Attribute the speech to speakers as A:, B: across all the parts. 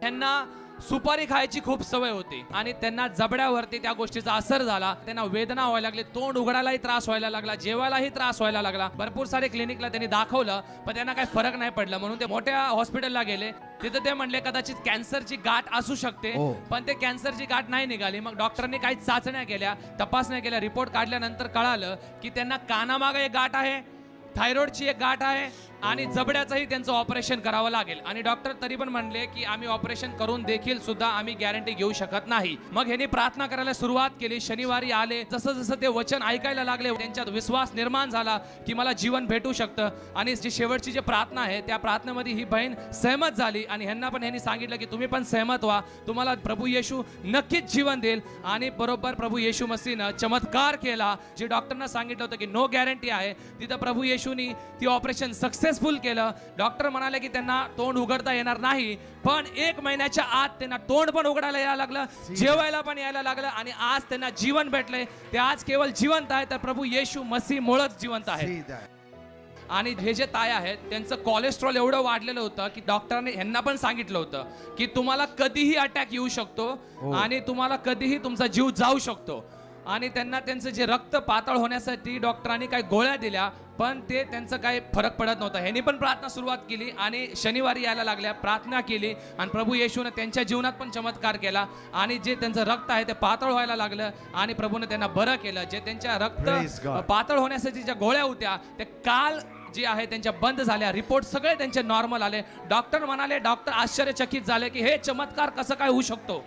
A: ह्यांना सुपारी खायची खूप सवय होती आणि त्यांना जबड्यावरती त्या गोष्टीचा असर झाला. त्यांना वेदना व्हायला लागली, तोंड उघडायलाही त्रास व्हायला लागला, जेवायलाही त्रास व्हायला लागला. भरपूर सारे क्लिनिकला त्यांनी दाखवलं पण त्यांना काही फरक नाही पडला. म्हणून ते मोठ्या हॉस्पिटलला गेले. तिथे ते म्हणले कदाचित कॅन्सरची गाठ असू शकते, पण ते कॅन्सरची गाठ नाही निघाली. मग डॉक्टरांनी काही चाचण्या केल्या, तपासण्या केल्या, रिपोर्ट काढल्यानंतर कळालं की त्यांना कानामागे एक गाठ आहे, थायरॉइडची एक गाठ आहे आणि जबड्याचंही त्यांचं ऑपरेशन करावं लागेल. आणि डॉक्टर तरी पण म्हणले की आम्ही ऑपरेशन करून देखील सुद्धा आम्ही गॅरंटी घेऊ शकत नाही. मग ह्यांनी प्रार्थना करायला सुरुवात केली. शनिवारी आले, जसं जसं ते वचन ऐकायला लागले त्यांच्यात विश्वास निर्माण झाला की मला जीवन भेटू शकतं. आणि जी शेवटची जी प्रार्थना आहे त्या प्रार्थनेमध्ये ही बहीण सहमत झाली आणि ह्यांना पण ह्यांनी सांगितलं की तुम्ही पण सहमत व्हा, तुम्हाला प्रभू येशू नक्कीच जीवन देईल. आणि बरोबर प्रभू येशू मसीहनं चमत्कार केला. जे डॉक्टरना सांगितलं होतं की नो गॅरंटी आहे, तिथं प्रभू येशूनी ती ऑपरेशन सक्सेसफुल केलं. डॉक्टर म्हणाले की त्यांना तोंड उघडता येणार नाही, पण 1 महिन्याच्या आत त्यांना तोंड पण उघडायला यायला लागलं, जेवायला पण यायला लागलं आणि आज त्यांना जीवन भेटले. ते आज केवळ जिवंत आहे, तर प्रभू येशू मसीह मुळेच जिवंत आहे. आणि हे जे ताई आहेत त्यांचं कोलेस्ट्रॉल एवढं वाढलेलं होतं की डॉक्टरांनी ह्यांना पण सांगितलं होतं की तुम्हाला कधीही अटॅक येऊ शकतो आणि तुम्हाला कधीही तुमचा जीव जाऊ शकतो. आणि त्यांना त्यांचं जे रक्त पातळ होण्यासाठी डॉक्टरांनी काही गोळ्या दिल्या, पण ते त्यांचं काही फरक पडत नव्हता. ह्यांनी पण प्रार्थना सुरुवात केली आणि शनिवारी यायला लागल्या, प्रार्थना केली आणि प्रभू येशूने त्यांच्या जीवनात पण चमत्कार केला. आणि जे त्यांचं रक्त आहे ते पातळ व्हायला लागलं आणि प्रभूने त्यांना बरं केलं. जे त्यांच्या रक्त पातळ होण्यासाठी ज्या गोळ्या होत्या ते काल जे आहे त्यांच्या बंद झाल्या. रिपोर्ट सगळे त्यांचे नॉर्मल आले. डॉक्टर म्हणाले, डॉक्टर आश्चर्यचकित झाले की हे चमत्कार कसं काय होऊ शकतो,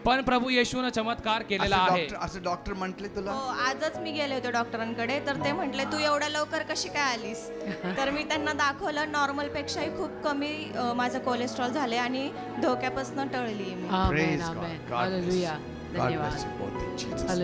A: पण प्रभू येशूने चमत्कार केलेला आहे.
B: असं डॉक्टर म्हटले तुला?
C: हो, आजच मी गेले होते डॉक्टरांकडे, तर ते म्हटले तू एवढ्या लवकर कशी काय आलीस? तर मी त्यांना दाखवलं, नॉर्मल पेक्षाही खूप कमी माझं कोलेस्ट्रॉल झाले आणि धोक्यापासून टळली मी.
B: Praise God. God bless you. God bless you both in Jesus' name.